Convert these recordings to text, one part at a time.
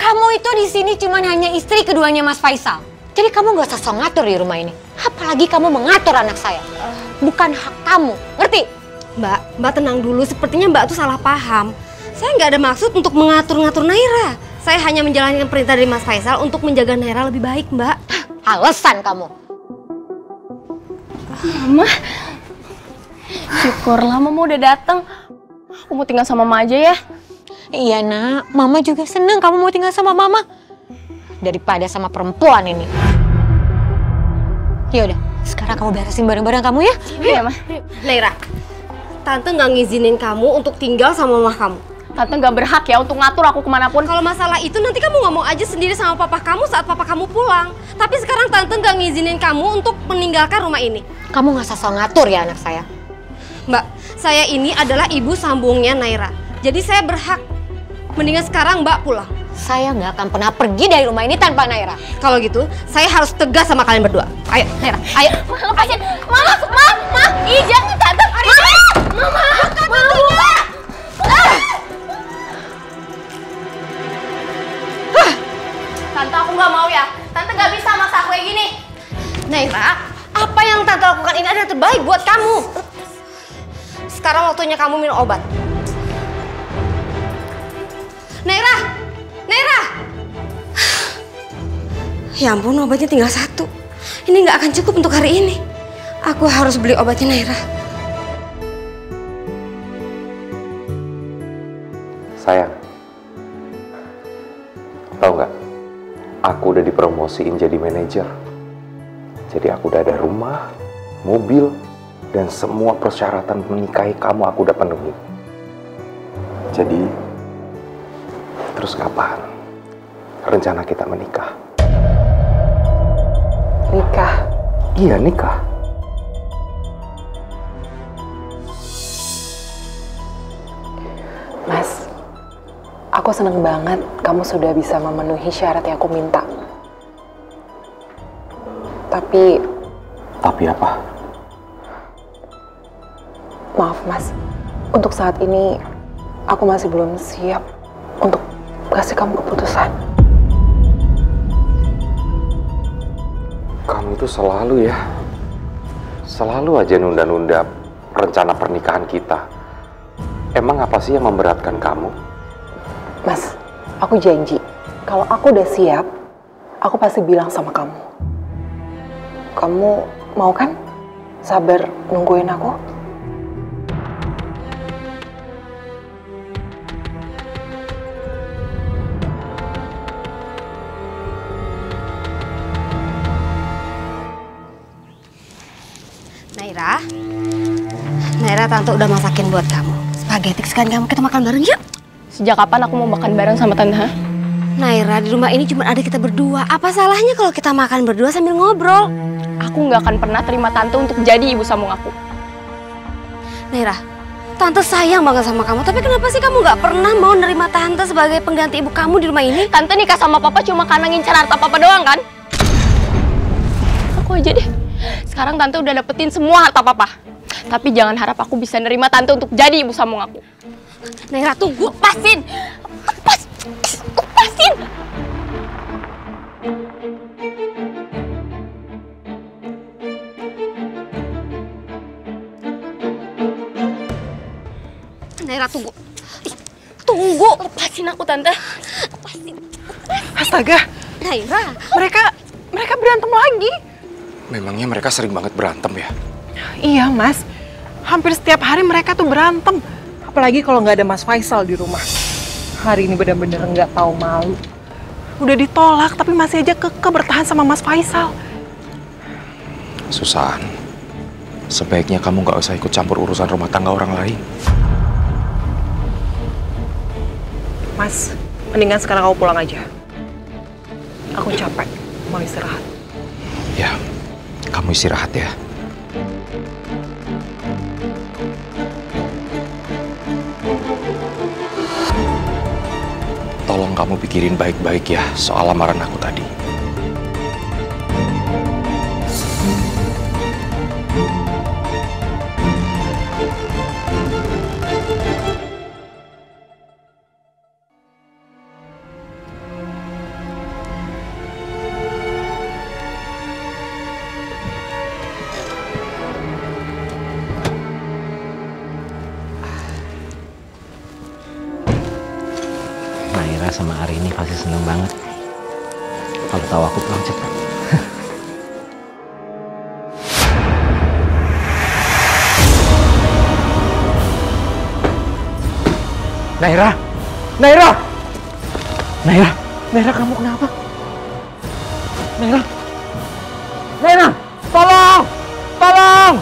Kamu itu di sini cuma hanya istri keduanya Mas Faisal. Jadi kamu gak usah sok ngatur di rumah ini. Apalagi kamu mengatur anak saya. Bukan hak kamu, ngerti? Mbak tenang dulu. Sepertinya Mbak tuh salah paham. Saya nggak ada maksud untuk mengatur-ngatur Naira. Saya hanya menjalankan perintah dari Mas Faisal untuk menjaga Naira lebih baik, Mbak. Alasan kamu. Mama, syukurlah Mama udah datang. Aku mau tinggal sama Mama aja ya. Iya nak, Mama juga seneng kamu mau tinggal sama Mama. Daripada sama perempuan ini. Ya udah, sekarang kamu beresin barang-barang kamu ya. Iya, Ma. Naira, Tante nggak ngizinin kamu untuk tinggal sama mama kamu. Tante nggak berhak ya untuk ngatur aku kemanapun. Kalau masalah itu nanti kamu ngomong aja sendiri sama papa kamu saat papa kamu pulang. Tapi sekarang Tante nggak ngizinin kamu untuk meninggalkan rumah ini. Kamu nggak usah sok ngatur ya anak saya. Mbak, saya ini adalah ibu sambungnya Naira. Jadi saya berhak. Mendingan sekarang Mbak pulang. Saya nggak akan pernah pergi dari rumah ini tanpa Naira. Kalau gitu, saya harus tegas sama kalian berdua. Ayo, Naira, ayo. Lepasin. Mama. Ih, jangan Tante. Mama. Tante, aku nggak mau ya. Tante nggak bisa maksa aku kayak gini. Naira, apa yang Tante lakukan ini adalah terbaik buat kamu. Sekarang waktunya kamu minum obat. Naira! Ya ampun, obatnya tinggal 1. Ini nggak akan cukup untuk hari ini. Aku harus beli obatnya Naira. Sayang, tahu nggak? Aku udah dipromosiin jadi manajer. Jadi aku udah ada rumah, mobil, dan semua persyaratan menikahi kamu aku udah penuhi. Jadi, terus kapan rencana kita menikah? Nikah? Iya, nikah. Mas, aku seneng banget kamu sudah bisa memenuhi syarat yang aku minta. Tapi apa? maaf Mas, untuk saat ini aku masih belum siap untuk kasih kamu keputusan. Kamu itu selalu aja nunda-nunda rencana pernikahan kita. Emang apa sih yang memberatkan kamu? Mas, aku janji, kalau aku udah siap, aku pasti bilang sama kamu. Kamu mau kan sabar nungguin aku? Naira, Tante udah masakin buat kamu spaghetti. Sekarang kita makan bareng yuk. Sejak kapan aku mau makan bareng sama Tante? Ha? Naira, di rumah ini cuma ada kita berdua. Apa salahnya kalau kita makan berdua sambil ngobrol? Aku nggak akan pernah terima Tante untuk jadi ibu sambung aku. Naira, Tante sayang banget sama kamu. Tapi kenapa sih kamu nggak pernah mau nerima Tante sebagai pengganti ibu kamu di rumah ini? Tante nikah sama Papa cuma karena ngincar harta Papa doang kan? Aku aja deh. Sekarang Tante udah dapetin semua harta Papa. Tapi jangan harap aku bisa nerima Tante untuk jadi ibu sambung aku. Naira, tunggu. Lepasin! Lepasin! Naira, tunggu. Tunggu. Lepasin aku, Tante. Lepasin. Astaga, Naira. mereka berantem lagi. Memangnya mereka sering banget berantem ya? Iya Mas, hampir setiap hari mereka tuh berantem. Apalagi kalau nggak ada Mas Faisal di rumah. Hari ini benar-benar nggak tahu malu. Udah ditolak tapi masih aja kekeh bertahan sama Mas Faisal. Susan, sebaiknya kamu nggak usah ikut campur urusan rumah tangga orang lain. Mas, mendingan sekarang kamu pulang aja. Aku capek, mau istirahat. Ya, kamu istirahat ya. Tolong kamu pikirin baik-baik ya soal lamaran aku tadi. Naira sama Arini pasti seneng banget kalau tahu aku pulang cepat. Naira! Naira! Naira! Naira, kamu kenapa? Naira! Naira! Tolong! Tolong!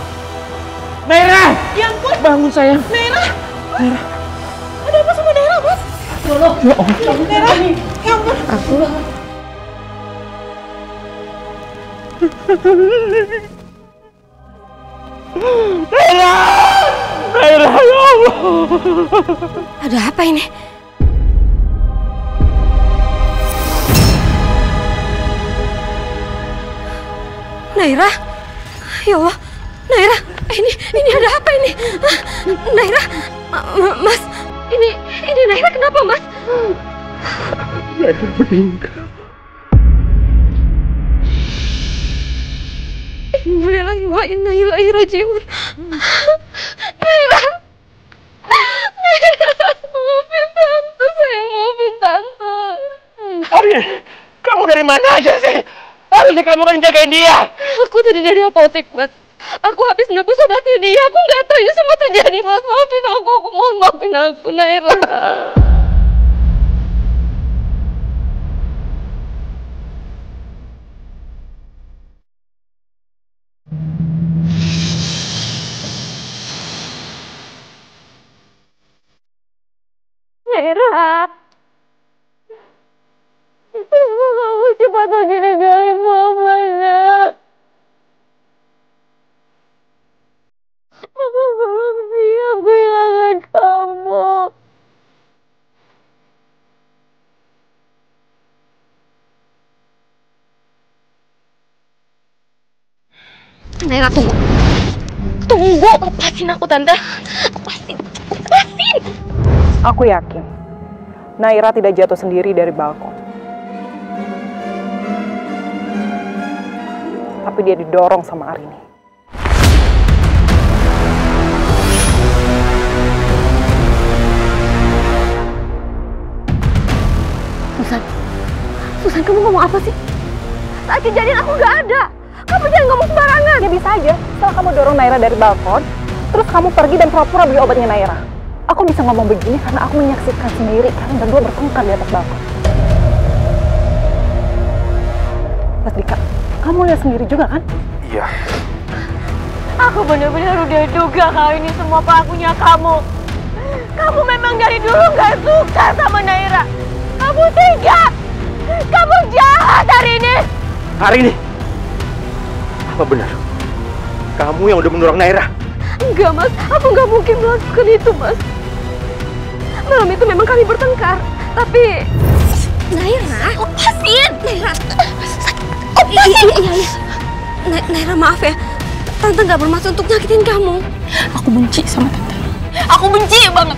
Naira! Ya ampun, Bangun sayang! Naira! Naira! Ada apa sama Naira, Mas? Tolong! Ya Allah! Naira! Ya ampun! Naira! Naira, ya Allah! Ada apa ini? Naira? Ya Allah, Naira, ini ada apa ini? Hah? Naira, Mas, ini Naira kenapa, Mas? Naira meninggal. Innalillahi wa inna ilaihi raji'un. Naira, maafin tante, saya maafin tante. Arini, kamu dari mana aja sih? Harusnya kamu kan jagain dia. Aku tadi dari apotek, Mas. Aku habis nebus obatnya dia. Aku nggak tahu ini semua terjadi, Mas. Maafin aku mohon maafin aku, Naira. Naira. Kamu cepat pergi ninggalin mama, Nak. Aku belum siap kehilangan kamu. Naira, tunggu. Tunggu, lepasin aku, Tante. Lepasin. Aku yakin Naira tidak jatuh sendiri dari balkon. Tapi dia didorong sama Arini. Susan, kamu ngomong apa sih? Saat kejadian aku nggak ada. Kamu jangan ngomong sembarangan. Ya bisa aja, setelah kamu dorong Naira dari balkon, terus kamu pergi dan pura-pura beli obatnya Naira. Aku bisa ngomong begini karena aku menyaksikan sendiri kalian berdua bertengkar di atas balkon. Mas Dika, kamu lihat sendiri juga kan? Iya. Aku benar-benar udah duga kalau ini semua pelakunya kamu. Kamu memang dari dulu nggak suka sama Naira. Kamu tega. Kamu jahat hari ini. Arini, apa benar? Kamu yang udah mendorong Naira? Enggak, Mas. Aku nggak mungkin melakukan itu, Mas. Malam itu memang kami bertengkar. Tapi... Naira? Lepasin! Naira! Iya. Naira, maaf ya. Tante nggak bermaksud untuk nyakitin kamu. Aku benci sama Tante. Aku benci banget.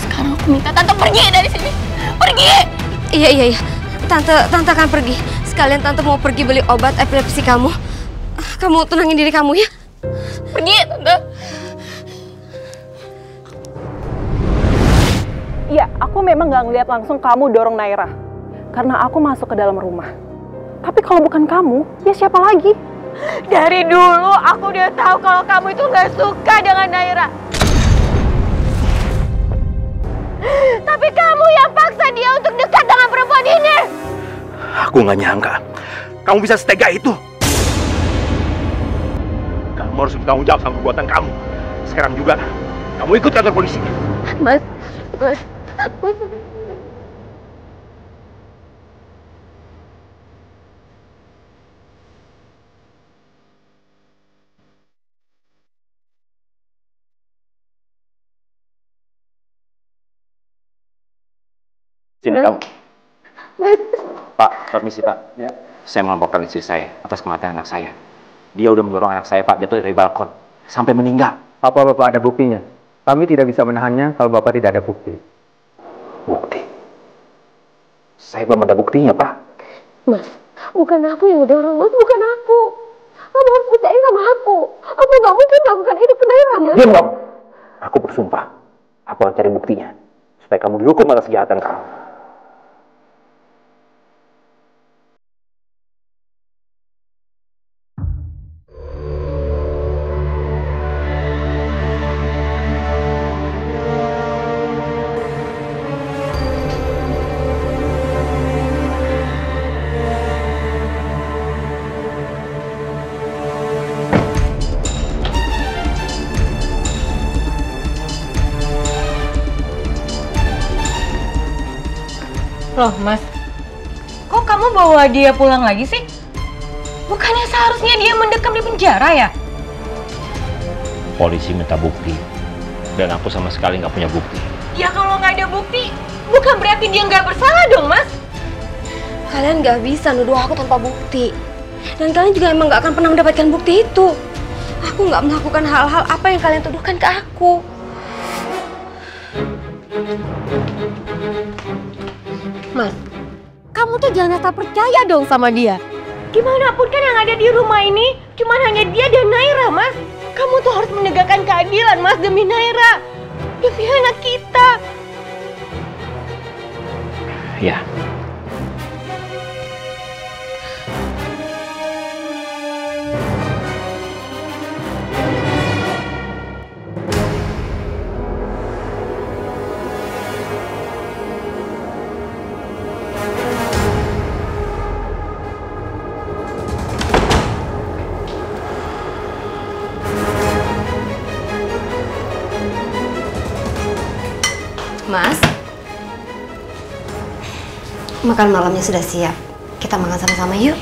Sekarang aku minta Tante pergi dari sini. Pergi! Iya. Tante akan pergi. Sekalian Tante mau pergi beli obat epilepsi kamu. Kamu tenangin diri kamu ya. Pergi, Tante. Iya, aku memang nggak ngeliat langsung kamu dorong Naira. Karena aku masuk ke dalam rumah. Tapi kalau bukan kamu, ya siapa lagi? Dari dulu aku udah tahu kalau kamu itu nggak suka dengan Naira. Tapi kamu yang paksa dia untuk dekat dengan perempuan ini. Aku nggak nyangka kamu bisa setega itu. Kamu harus bertanggung jawab sama perbuatan kamu. Sekarang juga kamu ikut kantor polisi. Mas. Sini kamu. Pak, permisi Pak. Ya. Saya melaporkan istri saya atas kematian anak saya. Dia udah mendorong anak saya Pak jatuh dari balkon sampai meninggal. Apa Bapak ada buktinya? Kami tidak bisa menahannya kalau Bapak tidak ada bukti. Bukti? Saya belum ada buktinya Pak. Mas, bukan aku yang dorong, Mas, bukan aku. Kamu harus percaya sama aku. Aku nggak mungkin melakukan itu ke Naira, Mas. Diam dong. Aku bersumpah, aku akan cari buktinya supaya kamu dihukum atas kejahatan kamu. Loh, Mas. Kok kamu bawa dia pulang lagi sih? Bukannya seharusnya dia mendekam di penjara ya? Polisi minta bukti, dan aku sama sekali nggak punya bukti. Ya kalau nggak ada bukti, bukan berarti dia nggak bersalah dong, Mas. Kalian nggak bisa nuduh aku tanpa bukti. Dan kalian juga emang nggak akan pernah mendapatkan bukti itu. Aku nggak melakukan hal-hal apa yang kalian tuduhkan ke aku. Mas, kamu tuh jangan asal percaya dong sama dia. Gimana pun kan yang ada di rumah ini cuman hanya dia dan Naira, Mas. Kamu tuh harus menegakkan keadilan, Mas, demi Naira. Demi anak kita. Ya. Mas, makan malamnya sudah siap. Kita makan sama-sama yuk.